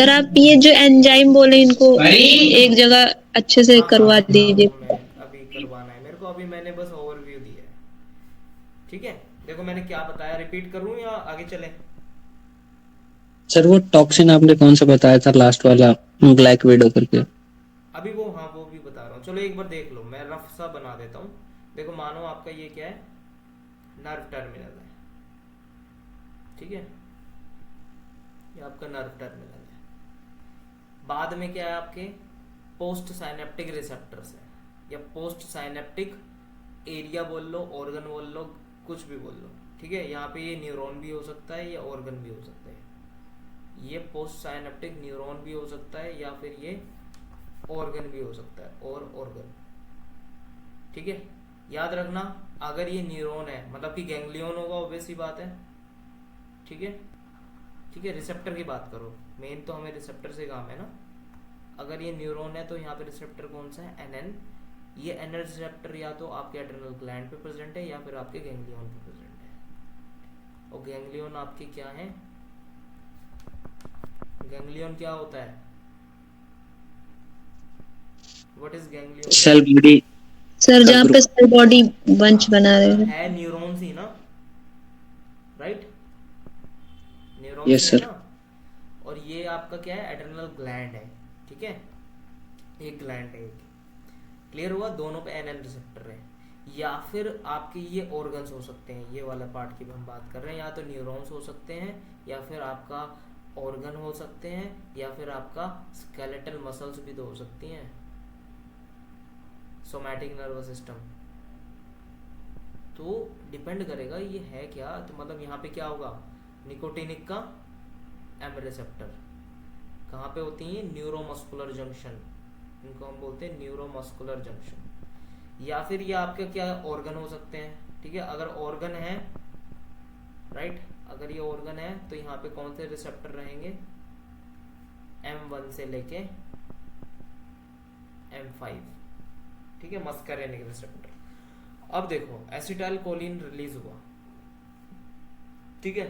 Sir आप ये जो एंजाइम बोले इनको एक जगह अच्छे से हाँ हाँ करवा हाँ, वो मैं दीजिए। अभी करवाना है मेरे को, अभी मैंने बस ओवरव्यू दिया है। ठीक है, देखो मैंने क्या बताया, रिपीट करूँ या आगे चले? सर वो टॉक्सिन आपने कौन सा बताया था लास्ट वाला, ब्लैक विडो करके? अभी वो, हाँ वो भी बता रहा हूँ, चलो एक बार देख लो, मैं रफ सा बना देता हूँ। देखो मानो आपका ये क्या है, नर्व टर्मिनल है। ठीक है, ये आपका नर्व टर्मिनल है। बाद में क्या है आपके, पोस्ट साइनेप्टिक रिसेप्टर्स है, या पोस्ट साइनेप्टिक एरिया बोल लो, ऑर्गन बोल लो, कुछ भी बोल लो। ठीक है, यहाँ पे ये न्यूरॉन भी हो सकता है या ऑर्गन भी हो सकता है। ये पोस्ट साइनेप्टिक न्यूरॉन भी हो सकता है या फिर ये ऑर्गन भी हो सकता है, और ऑर्गन। ठीक है, याद रखना, अगर ये न्यूरॉन है मतलब कि गैंग्लियन होगा, ऑब्वियस सी बात है। ठीक है, ठीक है, रिसेप्टर की बात करो, मेन तो हमें रिसेप्टर से काम है ना। अगर ये न्यूरॉन है तो यहाँ पे रिसेप्टर कौन सा है, एन। ये एन रिसेप्टर या तो आपके एड्रेनल ग्लैंड पे प्रेजेंट है या फिर आपके गैंग्लियन पे प्रेजेंट है। और गैंग्लियन आपके क्या है, गैंग्लियन क्या होता है, what is ganglion? Cell body sir का जहाँ पे ग्रुप। सेल बॉडी हाँ बंच बना रहे मतलब हैं। है न्यूरॉन्स ही ना, राइट, न्यूरॉन्स ही यस है सर। ना। और ये आपका क्या है, एड्रेनल ग्लैंड है। ठीक है, एक ग्लैंड है एक। क्लियर हुआ, दोनों पे एन एन रिसेप्टर है। या फिर आपके ये ऑर्गन्स हो सकते हैं, ये वाला पार्ट की हम बात कर रहे हैं, या तो न्यूरॉन्स हो सकते हैं, या फिर आपका ऑर्गन हो सकते हैं, या फिर आपका स्केलेटल मसल्स भी तो हो सकती हैं, सोमैटिक नर्वस सिस्टम। तो डिपेंड करेगा ये है क्या, तो मतलब यहाँ पे क्या होगा, निकोटिनिक का एम रिसेप्टर कहाँ पे होती है, न्यूरोमस्कुलर जंक्शन, इनको हम बोलते हैं न्यूरोमस्कुलर जंक्शन। या फिर ये आपके क्या ऑर्गन हो सकते हैं। ठीक है, अगर ऑर्गन है, राइट, अगर ये ऑर्गन है तो यहाँ पे कौन से रिसेप्टर रहेंगे, M1 से लेके M5। ठीक है, मस्करेनिक रिसेप्टर। अब देखो एसिटाइल कोलिन रिलीज हुआ। ठीक है,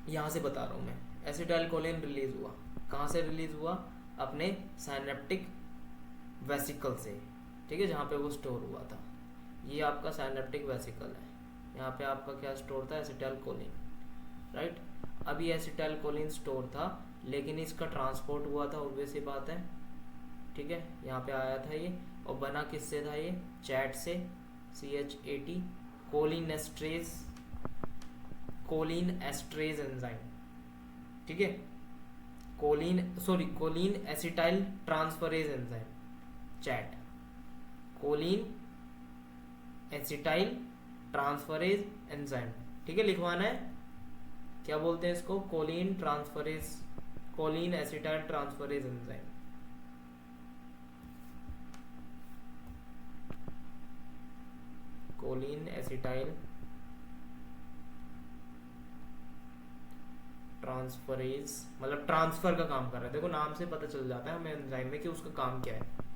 यहाँ से बता रहा हूँ मैं, एसिटाइल कोलिन रिलीज हुआ, कहाँ से रिलीज हुआ, अपने साइनेप्टिक वेसिकल से। ठीक है, जहाँ पे वो स्टोर हुआ था, ये आपका साइनेप्टिक वेसिकल है, यहाँ पे आपका क्या स्टोर था, एसिटाइल कोलिन, राइट। अभी एसिटाइल कोलिन स्टोर था, लेकिन इसका ट्रांसपोर्ट हुआ था, ऑब्वियस सी बात है। ठीक है, यहाँ पे आया था ये, और बना किससे था ये, चैट से, CH80 choline esterase, choline esterase enzyme. ठीक है, choline acetyl transferase enzyme, chat, choline acetyl transferase enzyme. ठीक है, लिखवाना है, क्या बोलते हैं इसको, choline transferase, choline acetyl transferase enzyme. Choline acetyl transferase मतलब ट्रांसफर का काम कर रहा है, देखो नाम से पता चल जाता है हमें एंजाइम में कि उसका काम क्या है।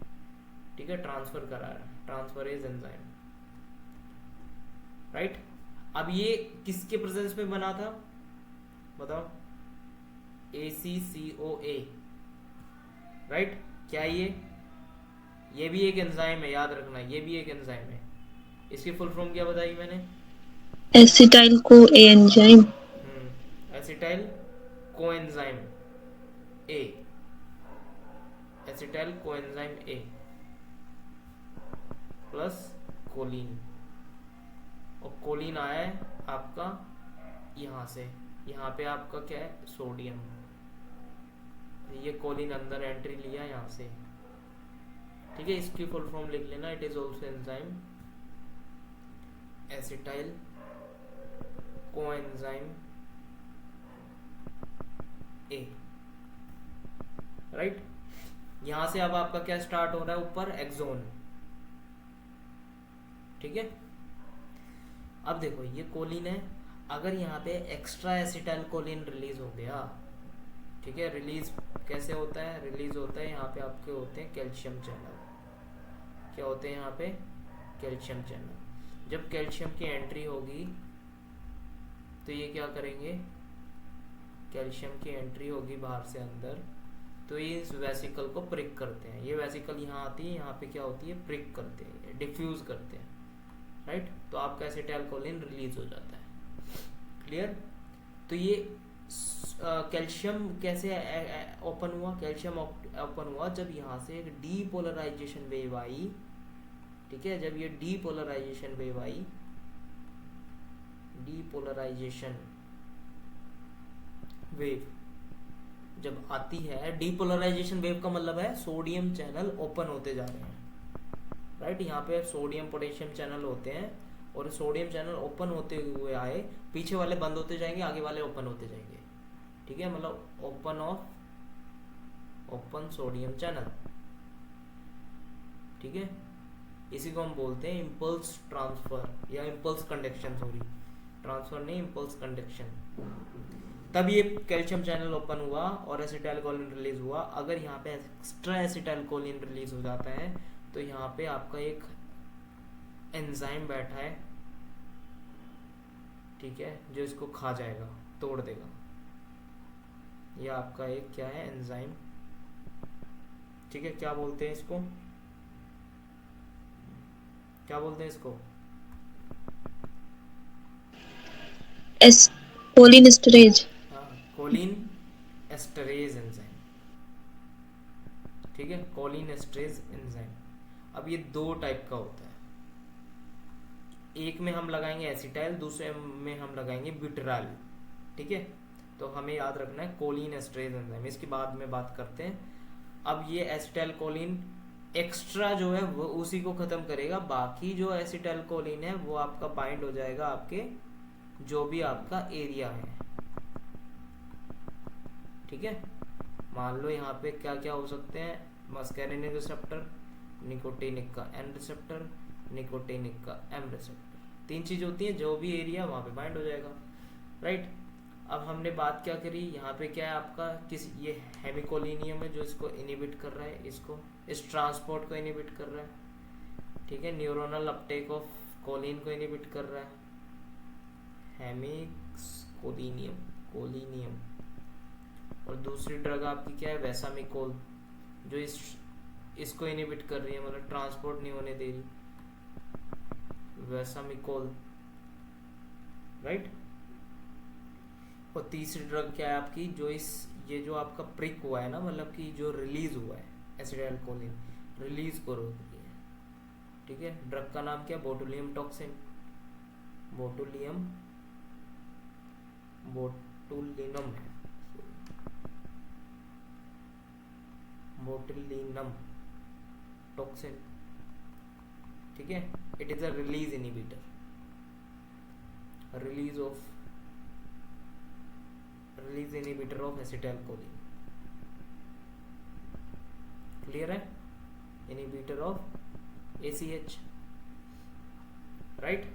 ठीक है, ट्रांसफर करा रहा है, ट्रांसफरेज एंजाइम, राइट। अब ये किसके प्रेजेंस में बना था, बताओ, ACCOA, राइट। क्या ये भी एक एंजाइम है, याद रखना, ये भी एक एंजाइम है। इसकी फुल फॉर्म क्या बताई मैंने, acetyl coenzyme. Acetyl coenzyme A, acetyl coenzyme A plus choline. और कोलिन आया है आपका यहाँ से, यहाँ पे आपका क्या है, सोडियम, ये कोलिन अंदर एंट्री लिया यहाँ से। ठीक है, इसकी फुल फॉर्म लिख लेना, it is also enzyme acetyl coenzyme A, right. यहां से अब आपका क्या स्टार्ट हो रहा है, ऊपर एक्सोन। ठीक है, अब देखो ये कोलिन है, अगर यहाँ पे एक्स्ट्रा एसिटाइल कोलिन रिलीज हो गया, ठीक है, रिलीज कैसे होता है, रिलीज होता है यहाँ पे आपके होते हैं कैल्शियम चैनल। क्या होते हैं यहाँ पे, कैल्शियम चैनल। जब कैल्शियम की एंट्री होगी तो ये क्या करेंगे, कैल्शियम की एंट्री होगी बाहर से अंदर, तो ये इस वेसिकल को प्रिक करते हैं। ये वेसिकल यहाँ आती है, यहाँ पे क्या होती है, प्रिक करते हैं, डिफ्यूज करते हैं, राइट। तो आपका एसिटाइलकोलिन रिलीज हो जाता है। क्लियर। तो ये कैल्शियम कैसे ओपन हुआ, कैल्शियम ओपन हुआ जब यहाँ से एक डीपोलराइजेशन वेव आई, ठीक है। जब ये डीपोलराइजेशन वेव आई, डीपोलराइजेशन वेव जब आती है, डीपोलराइजेशन वेव का मतलब है सोडियम चैनल ओपन होते जा रहे हैं, राइट। यहाँ पे सोडियम पोटेशियम चैनल होते हैं और सोडियम चैनल ओपन होते हुए आए, पीछे वाले बंद होते जाएंगे, आगे वाले ओपन होते जाएंगे, ठीक है। मतलब ओपन सोडियम चैनल, ठीक है। इसी को हम बोलते हैं इम्पल्स ट्रांसफर या इम्पल्स कंडक्शन, सॉरी ट्रांसफर नहीं, इम्पल्स कंडक्शन। तब ये कैल्शियम चैनल ओपन हुआ और एसिटाइलकोलिन रिलीज हुआ। अगर यहाँ पे एक्स्ट्रा एसिटाइलकोलिन रिलीज हो जाता है तो यहाँ पे आपका एक एंजाइम बैठा है, ठीक है, जो इसको खा जाएगा, तोड़ देगा। ये आपका एक क्या है, एंजाइम, ठीक है। क्या बोलते हैं इसको, क्या बोलते हैं इसको, कोलिन एस्टरेज। हाँ, कोलिन एस्टरेज एंजाइम, ठीक है, कोलिन एस्टरेज एंजाइम। अब ये दो टाइप का होता है, एक में हम लगाएंगे एसिटाइल, दूसरे में हम लगाएंगे ब्यूटेराइल, ठीक है। तो हमें याद रखना है कोलिन एस्टरेज एंजाइम, इसकी बाद में बात करते हैं। अब ये एसिटाइल कोलिन एक्स्ट्रा जो है वो उसी को खत्म करेगा, बाकी जो एसिटाइल कोलिन है वो आपका बाइंड हो जाएगा आपके जो भी आपका एरिया है, ठीक है। मान लो यहाँ पे क्या क्या हो सकते हैं, मस्कैरिनिक रिसेप्टर, निकोटिनिक का एन रिसेप्टर, निकोटिनिक का एम रिसेप्टर, तीन चीज होती है, जो भी एरिया वहां पे बाइंड हो जाएगा, राइट। अब हमने बात क्या करी, यहाँ पे क्या है आपका ये हेमिकोलिनियम है जो इसको इनिबिट कर रहा है, इसको इस ट्रांसपोर्ट को इनिबिट कर रहा है, ठीक है। न्यूरोनल अपटेक ऑफ कोलिन को इनिबिट कर रहा है, हेमिकोलिनियम, कोलिनियम। और दूसरी ड्रग आपकी क्या है, वेसामिकोल, जो इसको इनिबिट कर रही है, मतलब ट्रांसपोर्ट नहीं होने दे रही, वेसामिकोल, राइट। और तीसरी ड्रग क्या है आपकी, जो ये जो आपका प्रिक हुआ है ना, मतलब कि जो रिलीज हुआ है एसिटाइलकोलिन, रिलीज को रोक रही है, ठीक है। ड्रग का नाम क्या, बोटुलियम टॉक्सिन, बोटुलियम, बोटुलिनम है, बोटुलिनम टॉक्सिन, ठीक है। It is a release inhibitor, release inhibitor of acetylcholine, clear है, इनिबिटर ऑफ ACH, राइट।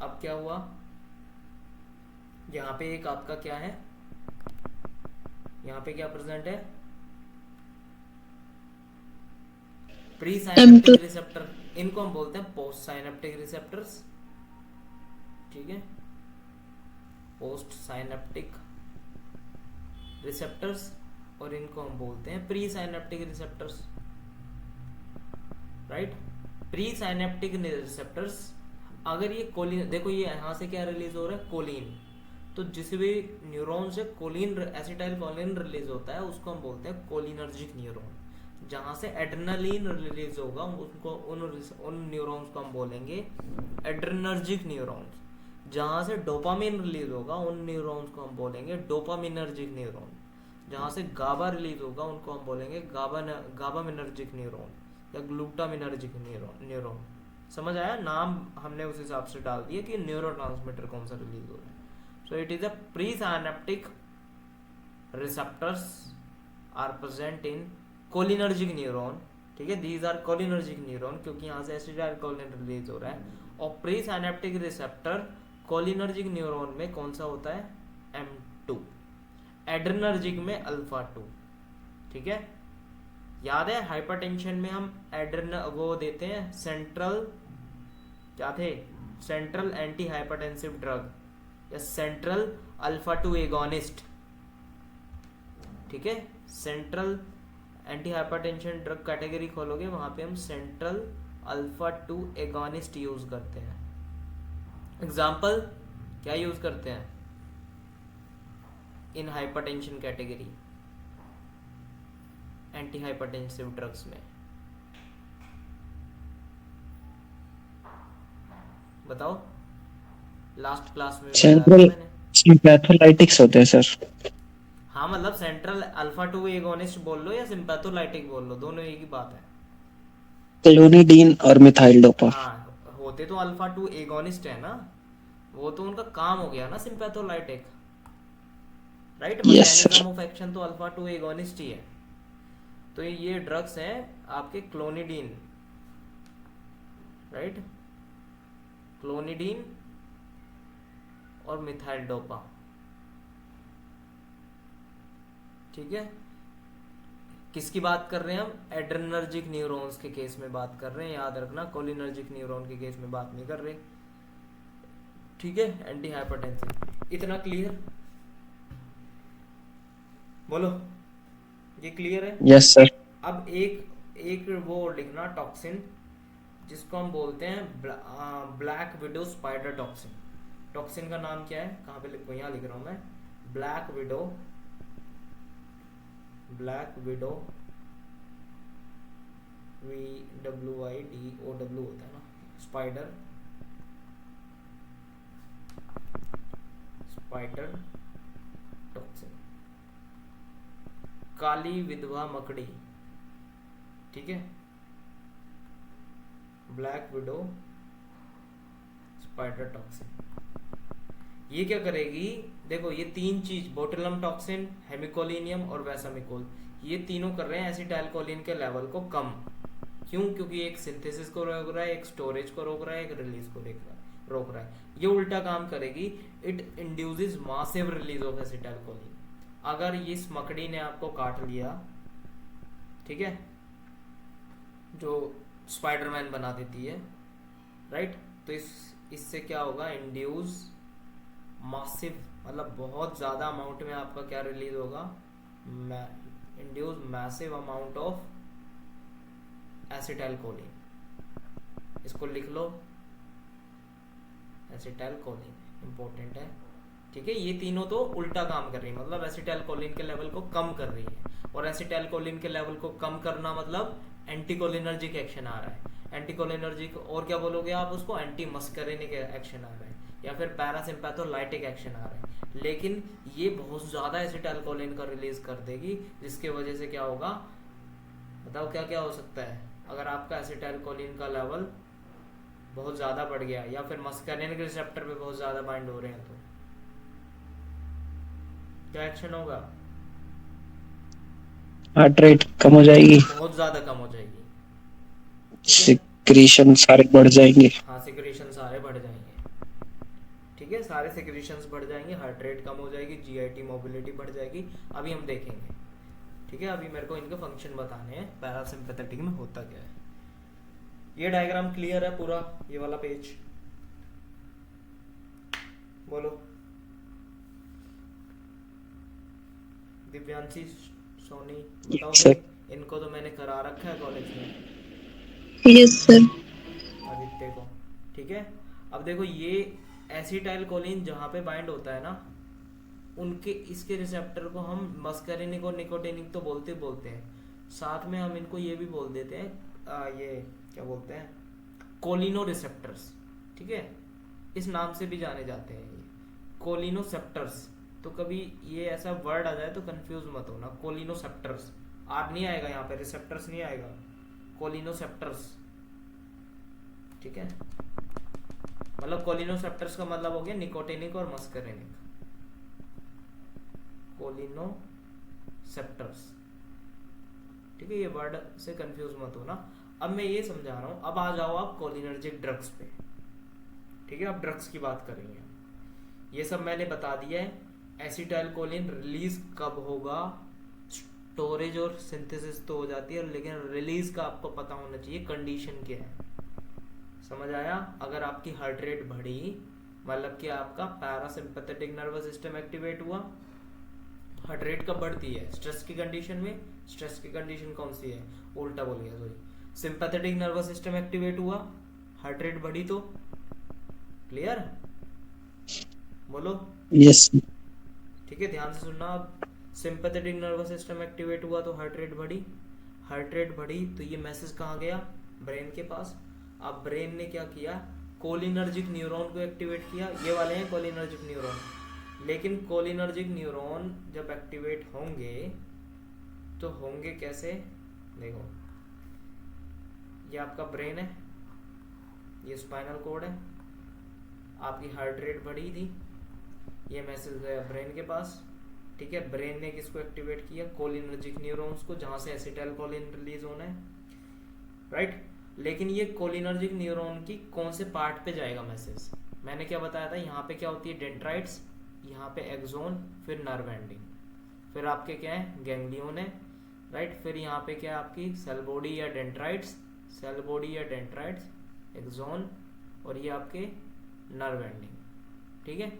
अब क्या हुआ, यहाँ पे एक आपका क्या है, यहाँ पे क्या प्रेजेंट है, प्री साइनेप्टिक रिसेप्टर, इनको हम बोलते हैं पोस्ट साइनेप्टिक रिसेप्टर्स, ठीक है, पोस्ट साइनेप्टिक रिसेप्टर्स, और इनको हम बोलते हैं pre synaptic receptors, right. Pre synaptic receptors, अगर ये कोलिन, देखो ये यहाँ से क्या रिलीज हो रहा है, कोलिन, तो जिस भी न्यूरॉन से कोलिन, एसिटाइल कोलिन रिलीज होता है उसको हम बोलते हैं कोलिनर्जिक न्यूरॉन। जहां से एड्रेनालिन रिलीज होगा उनको उन न्यूरॉन्स को हम बोलेंगे एड्रेनर्जिक न्यूरॉन्स। जहां से डोपामिन रिलीज होगा उन न्यूरॉन्स को हम बोलेंगे डोपामिनर्जिक न्यूरॉन। जहां से गाबा रिलीज होगा उनको हम बोलेंगे गाबामिनर्जिक न्यूरॉन या ग्लूटामिनर्जिक न्यूरॉन। समझ आया, नाम हमने उस हिसाब से डाल दिया कि न्यूरोट्रांसमीटर कौन सा रिलीज हो रहा है। So it is a presynaptic receptors are present in cholinergic neuron, ठीक है, दीज आर कोलिनर्जिक न्यूरॉन क्योंकि यहाँ से एसिटाइलकोलिन रिलीज हो रहा है। और pre synaptic receptor cholinergic neuron में कौन सा होता है, M2, एड्रेनर्जिक में अल्फा 2, ठीक है। याद है हाइपरटेंशन में हम वो देते हैं सेंट्रल, क्या थे, सेंट्रल एंटी हाइपरटेंसिव ड्रग या सेंट्रल अल्फा 2 एगोनिस्ट, ठीक है, central anti hypertension drug category खोलोगे, वहां पे हम सेंट्रल अल्फा 2 एगोनिस्ट यूज करते हैं। एग्जाम्पल क्या यूज करते हैं इन hypertension category, anti hypertensive drugs में, बताओ। लास्ट क्लास में बताया था सेंट्रल मैंने। सिम्पैथोलाइटिक्स होते हैं सर। हाँ मतलब सेंट्रल अल्फा 2 एगोनिस्ट बोल लो या सिंपैथोलाइटिक बोल लो, दोनों एक ही बात है। क्लोनिडीन और मिथाइल डोपा। हाँ होते तो अल्फा 2 एगोनिस्ट है ना, वो तो उनका काम हो गया ना sympatholytic, right. Yes sir. Mechanism of action तो अल्फा 2 एगोनिस्ट ही है। तो ये ड्रग्स हैं आपके क्लोनिडीन, राइट, क्लोनिडीन और मिथाइल डोपा, ठीक है। किसकी बात कर रहे हैं हम, एड्रेनर्जिक न्यूरॉन्स के केस में बात कर रहे हैं, याद रखना, कोलिनर्जिक न्यूरॉन के केस में बात नहीं कर रहे, ठीक है। एंटी हाइपरटेंसिव, इतना क्लियर, बोलो ये क्लियर है। Yes sir. अब एक एक वो लिखना टॉक्सिन, जिसको हम बोलते हैं black widow spider toxin. Toxin का नाम क्या है, कहाँ पे लिखो, यहाँ लिख रहा हूँ मैं, black window, black window, VWIDOW होता है ना, स्पाइडर, स्पाइडर टॉक्सिन, काली विधवा मकड़ी, ठीक है, ब्लैक विडो स्पाइडर टॉक्सिन। ये क्या करेगी, देखो ये तीन चीज, बोटुलम टॉक्सिन, हेमिकोलिनियम और वैसामिकोल, ये तीनों कर रहे हैं एसिटाइलकोलिन के लेवल को कम। क्यों, क्योंकि एक सिंथेसिस को रोक रहा है, एक स्टोरेज को रोक रहा है, एक रिलीज को रोक रहा है। ये उल्टा काम करेगी, it induces massive release of acetylcholine. अगर इस मकड़ी ने आपको काट लिया, ठीक है, जो स्पाइडरमैन बना देती है, राइट, तो इससे क्या होगा, इंड्यूस मासिव, मतलब बहुत ज्यादा अमाउंट में आपका क्या रिलीज होगा, induce massive amount of acetylcholine. इसको लिख लो, एसिटाइलकोलिन इंपॉर्टेंट है, ठीक है। ये तीनों तो उल्टा काम कर रही है, मतलब एसिटाइलकोलिन के लेवल को कम कर रही है, और एसिटाइलकोलिन के लेवल को कम करना मतलब एंटीकोलिनर्जिक एक्शन आ रहा है। एंटीकोलिनर्जिक और क्या बोलोगे आप उसको, एंटी मस्करेनिक एक्शन आ रहा है, या फिर पैरासिम्पैथोलाइटिक एक्शन आ रहा है। लेकिन ये बहुत ज्यादा एसिटाइलकोलिन का रिलीज कर देगी, जिसके वजह से क्या होगा, बताओ क्या क्या हो सकता है। अगर आपका एसिटाइलकोलिन का लेवल बहुत ज्यादा बढ़ गया, या फिर मस्करेनिक रिसेप्टर पे बहुत ज्यादा बाइंड हो रहे हैं, तो क्या एक्शन होगा, हार्ट रेट कम हो जाएगी, बहुत ज्यादा कम हो जाएगी, सिक्रीशन सारे बढ़ जाएंगे। हाँ सिक्रीशन सारे बढ़ जाएंगे, ठीक है, सारे सिक्रीशंस बढ़ जाएंगे, हार्ट रेट कम हो जाएगी, जीआईटी मोबिलिटी बढ़ जाएगी। अभी हम देखेंगे, ठीक है। अभी मेरे को इनके फंक्शन बताने हैं, पैरासिम्पैथेटिक में होता क्या है। ये डायग्राम क्लियर है पूरा, ये वाला पेज, बोलो दिव्यांशी, सोनी, बताओ सर। भाई, इनको तो मैंने करा रखा है कॉलेज में, यस सर। आदित्य को, ठीक है। अब देखो ये एसिटाइलकोलिन जहाँ पे बाइंड होता है ना, उनके इसके रिसेप्टर को हम मस्करेनिक और निकोटिनिक तो बोलते हैं, साथ में हम इनको ये भी बोल देते हैं, ये क्या बोलते हैं, कोलिनो रिसेप्टर्स, ठीक है, इस नाम से भी जाने जाते हैं ये कोलिनोसेप्टर्स। तो कभी ये ऐसा वर्ड आ जाए तो कंफ्यूज मत होना, कोलिनोसेप्टर्स, आर नहीं आएगा यहाँ पे, रिसेप्टर्स नहीं आएगा, कोलिनोसेप्टर्स, ठीक है। मतलब कोलिनोसेप्टर्स का मतलब हो गया निकोटिनिक और मस्करेनिक, कोलिनोसेप्टर्स, ठीक है। ये वर्ड से कंफ्यूज मत होना। अब मैं ये समझा रहा हूँ, अब आ जाओ आप कोलिनर्जिक ड्रग्स पे, ठीक है। अब ड्रग्स की बात करेंगे, ये सब मैंने बता दिया है। एसिटाइलकोलिन रिलीज कब होगा, स्टोरेज और सिंथेसिस तो हो जाती है, लेकिन रिलीज का आपको पता होना चाहिए कंडीशन क्या है, समझ आया। अगर आपकी हार्ट रेट बढ़ी, मतलब कि आपका पैरासिम्पैथेटिक नर्वस सिस्टम एक्टिवेट हुआ, हार्ट रेट कब बढ़ती है? स्ट्रेस की कंडीशन में। स्ट्रेस की कंडीशन कौन सी है? उल्टा बोल गया, sorry. Sympathetic nervous system activate हुआ, हार्ट रेट बढ़ी, तो क्लियर? बोलो। यस। ठीक है, ध्यान से सुनना अब। सिंपैथेटिक नर्वस सिस्टम एक्टिवेट हुआ तो हार्ट रेट बढ़ी, हार्ट रेट बढ़ी तो ये मैसेज कहाँ गया? ब्रेन के पास। अब ब्रेन ने क्या किया? कोलिनर्जिक न्यूरॉन को एक्टिवेट किया। ये वाले हैं कोलिनर्जिक न्यूरॉन। लेकिन कोलिनर्जिक न्यूरॉन जब एक्टिवेट होंगे तो होंगे कैसे? देखो, ये आपका ब्रेन है, ये स्पाइनल कोड है, आपकी हार्ट रेट बढ़ी थी, ये मैसेज गया ब्रेन के पास। ठीक है, ब्रेन ने किसको एक्टिवेट किया? कोलिनर्जिक न्यूरॉन्स को, जहां से एसिटाइलकोलिन रिलीज होना है, राइट। लेकिन ये कोलिनर्जिक न्यूरॉन की कौन से पार्ट पे जाएगा मैसेज? मैंने क्या बताया था? यहाँ पे क्या होती है? डेंड्राइट्स, यहाँ पे एक्सोन, फिर नर्व एंडिंग, फिर आपके क्या है? गैंग्लियन है, राइट। फिर यहाँ पे क्या है आपकी? सेल बॉडी या डेंड्राइट्स, सेल बॉडी या डेंड्राइट्स, एक्सोन, और ये आपके नर्व एंडिंग। ठीक है,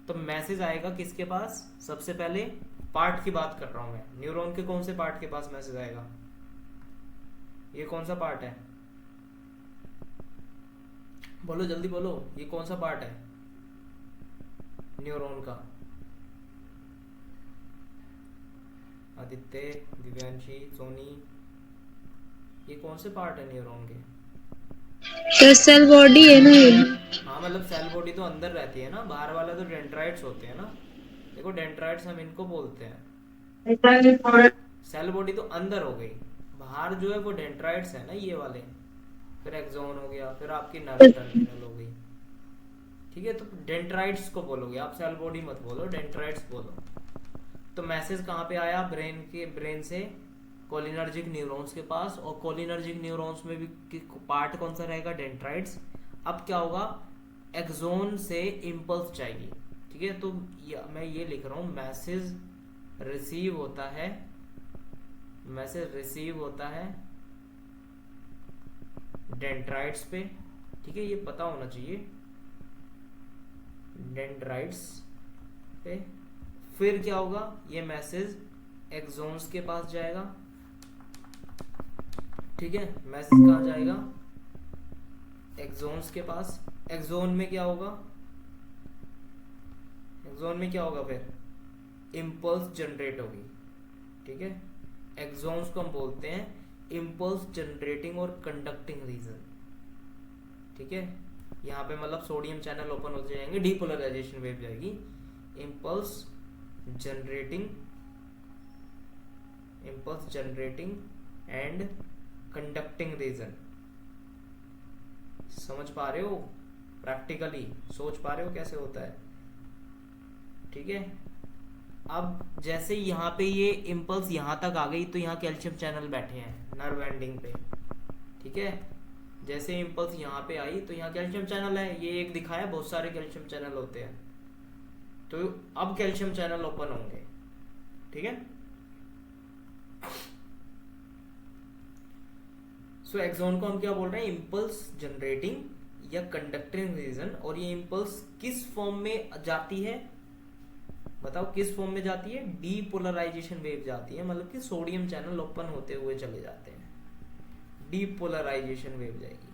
तो मैसेज आएगा किसके पास? सबसे पहले पार्ट की बात कर रहा हूं मैं, न्यूरॉन के कौन से पार्ट के पास मैसेज आएगा? ये कौन सा पार्ट है? बोलो जल्दी बोलो, ये कौन सा पार्ट है न्यूरॉन का? आदित्य, दिव्यांशी, सोनी, ये कौन से पार्ट है न्यूरॉन के? सर सेल बॉडी है ना ये? हाँ, मतलब सेल बॉडी तो अंदर रहती है ना, बाहर वाला तो डेंड्राइट्स होते हैं ना। देखो, डेंड्राइट्स हम इनको बोलते हैं। सेल बॉडी तो अंदर हो गई, बाहर जो है वो डेंड्राइट्स है ना, ये वाले। फिर एक्सोन हो गया, फिर आपकी नर्व टर्मिनल हो गई। ठीक है, तो डेंड्राइट्स को बोलोगे आप, सेल बॉडी मत बोलो, डेंड्राइट्स बोलो। तो मैसेज कहाँ पे आया? ब्रेन से कोलिनर्जिक न्यूरॉन्स के पास, और कोलिनर्जिक न्यूरॉन्स में भी पार्ट कौन सा रहेगा? डेंड्राइट्स। अब क्या होगा? एक्सोन से इंपल्स जाएगी। ठीक है, तो मैं ये लिख रहा हूं, मैसेज रिसीव होता है, मैसेज रिसीव होता है डेंड्राइट्स पे। ठीक है, ये पता होना चाहिए, डेंड्राइट्स पे। फिर क्या होगा? ये मैसेज एक्सोन्स के पास जाएगा। ठीक है, मैसेज कहाँ जाएगा? एक्सोन्स के पास। एक्सोन में क्या होगा? एक्सोन में क्या होगा? फिर इम्पल्स जनरेट होगी। ठीक है, एक्सोन्स को हम बोलते हैं इम्पल्स जनरेटिंग और कंडक्टिंग रीजन। ठीक है, यहाँ पे मतलब सोडियम चैनल ओपन हो जाएंगे, डीपोलराइजेशन वेव जाएगी, impulse generating and conducting region. समझ पा रहे हो? प्रैक्टिकली सोच पा रहे हो कैसे होता है? ठीक है, अब जैसे यहाँ पे ये इम्पल्स यहाँ तक आ गई तो यहाँ कैल्शियम चैनल बैठे हैं नर्व एंडिंग पे। ठीक है, जैसे इम्पल्स यहाँ पे आई तो यहाँ कैल्शियम चैनल है, ये एक दिखाया, बहुत सारे कैल्शियम चैनल होते हैं। तो अब कैल्शियम चैनल ओपन होंगे। ठीक है, सो एक्सोन को हम क्या बोल रहे हैं? इम्पल्स जनरेटिंग या कंडक्टिंग रीजन। और ये इम्पल्स किस फॉर्म में जाती है? बताओ किस फॉर्म में जाती है? डीपोलराइजेशन वेव जाती है, मतलब कि सोडियम चैनल ओपन होते हुए चले जाते हैं, डीपोलराइजेशन वेव जाएगी।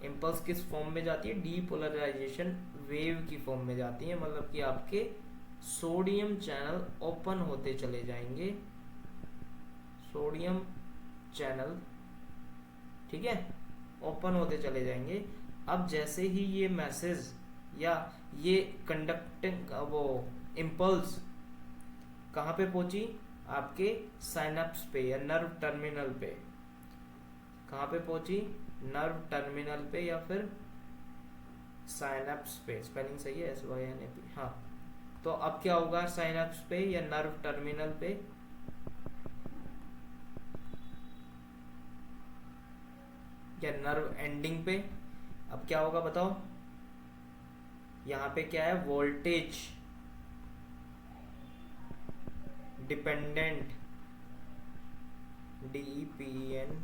इम्पल्स किस फॉर्म में जाती है? डीपोलराइजेशन वेव की फॉर्म में जाती है, मतलब कि आपके सोडियम चैनल ओपन होते चले जाएंगे, सोडियम चैनल, ठीक है, ओपन होते चले जाएंगे। अब जैसे ही ये मैसेज या ये कंडक्टिंग वो इम्पल्स कहाँ पे पहुंची? आपके साइनेप्स पे या नर्व टर्मिनल पे। कहाँ पे पहुंची? नर्व टर्मिनल पे या फिर साइनेप्स पे। स्पेलिंग सही है? SYNAP। हाँ, तो अब क्या होगा? साइनेप्स पे या नर्व टर्मिनल पे या नर्व एंडिंग पे। अब क्या होगा बताओ? यहाँ पे क्या है? Voltage dependent, DEPENDENT,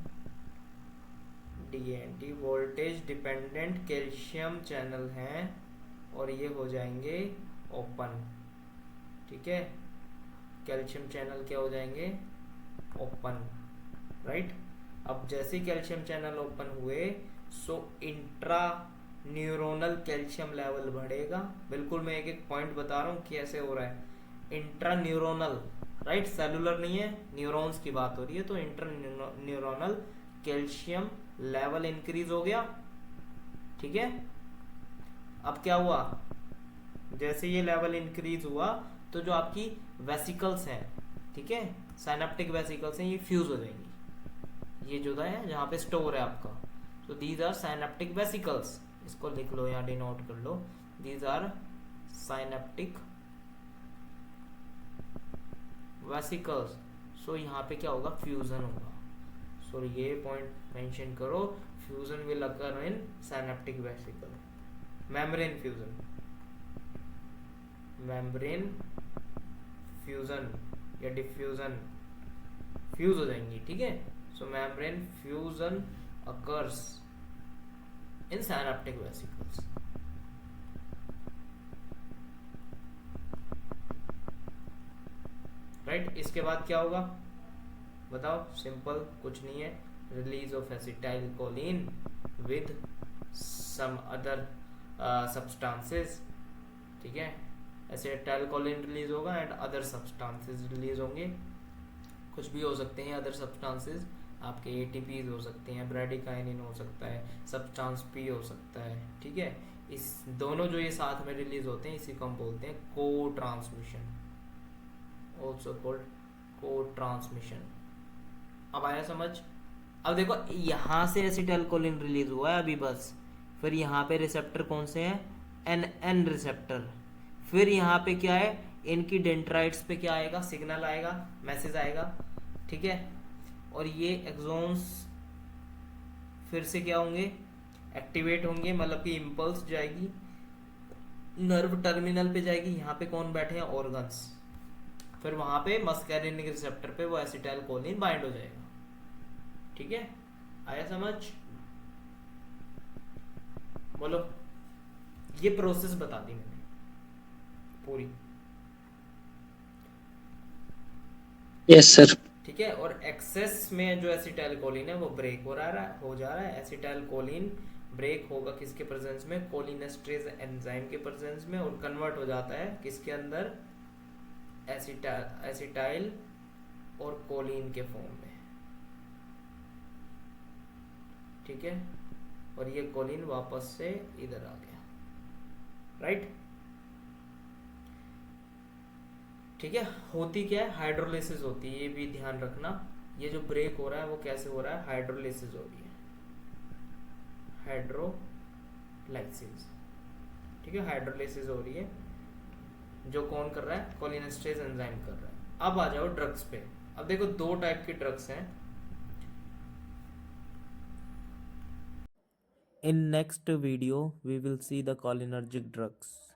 voltage dependent calcium channel हैं और ये हो जाएंगे ओपन। ठीक है, कैल्शियम चैनल क्या हो जाएंगे, ओपन, राइट। अब जैसे ही कैल्शियम चैनल ओपन हुए सो इंट्रा न्यूरोनल कैल्शियम लेवल बढ़ेगा। बिल्कुल मैं एक एक पॉइंट बता रहा हूँ कैसे हो रहा है। इंट्रा न्यूरोनल, राइट, सेलुलर नहीं है, न्यूरॉन्स की बात हो रही है, तो intra neuronal calcium level increase हो गया, ठीक है। अब क्या हुआ, जैसे ये लेवल इंक्रीज हुआ तो जो आपकी वेसिकल्स हैं, ठीक है, साइनेप्टिक वेसिकल्स हैं, ये फ्यूज हो जाएंगी। ये जो है जहाँ पे स्टोर है आपका, तो दीज आर साइनेप्टिक वेसिकल्स, इसको लिख लो या डिनोट कर लो, these are synaptic vesicles. So यहाँ पे क्या होगा, फ्यूजन होगा। सो ये पॉइंट मेंशन करो, fusion will occur in synaptic vesicle, membrane fusion, membrane fusion या डिफ्यूजन, फ्यूज हो जाएंगी, ठीक है। So membrane fusion occurs in synaptic vesicles. Right, इसके बाद क्या होगा बताओ, सिंपल, कुछ नहीं है, release of acetylcholine with some other substances, ठीक है। एसिटाइल कोलिन रिलीज होगा एंड अदर सब्सटेंसेस रिलीज होंगे, कुछ भी हो सकते हैं अदर सब्सटेंसेस, आपके एटीपीज हो सकते हैं, ब्रेडिकाइनिन हो सकता है, सब्सटेंस पी हो सकता है, ठीक है। इस दोनों जो ये साथ में रिलीज होते हैं इसी को हम बोलते हैं को ट्रांसमिशन, ऑल्सो कॉल्ड को ट्रांसमिशन। अब आया समझ। अब देखो यहाँ से एसिटाइलकोलिन रिलीज हुआ है अभी बस, फिर यहाँ पे रिसेप्टर कौन से हैं, एन रिसेप्टर, फिर यहाँ पे क्या है, इनकी डेंड्राइट्स पे क्या आएगा, सिग्नल आएगा, मैसेज आएगा, ठीक है। और ये एक्सोन्स फिर से क्या होंगे, एक्टिवेट होंगे, मतलब कि इम्पल्स जाएगी, नर्व टर्मिनल पे जाएगी, यहाँ पे कौन बैठे हैं, ऑर्गन्स, फिर वहां पे मस्कैरिनिक रिसेप्टर पे वो एसिटाइलकोलिन बाइंड हो जाएगा, ठीक है। आया समझ, बोलो। ये प्रोसेस बता दी मैंने पूरी, यस सर। ठीक है। और एक्सेस में जो एसिटाइलकोलिन है वो ब्रेक हो जा रहा है। एसिटाइलकोलिन ब्रेक होगा किसके प्रेजेंस में, कोलिनेस्ट्रेज एंजाइम के प्रेजेंस में, और कन्वर्ट हो जाता है किसके अंदर, एसिटाइल और कोलिन के फॉर्म में, ठीक है। और ये कोलिन वापस से इधर आ गया, राइट, ठीक है। होती क्या है, हाइड्रोलिसिस होती है, ये भी ध्यान रखना। ये जो ब्रेक हो रहा है वो कैसे हो रहा है, हाइड्रोलिसिस हो रही है, हाइड्रोलाइसिस, ठीक है, हाइड्रोलिसिस हो रही है, जो कौन कर रहा है, कोलिनेस्ट्रेज एंजाइम कर रहा है। अब आ जाओ ड्रग्स पे। अब देखो दो टाइप की ड्रग्स हैं। In next video we will see the cholinergic drugs.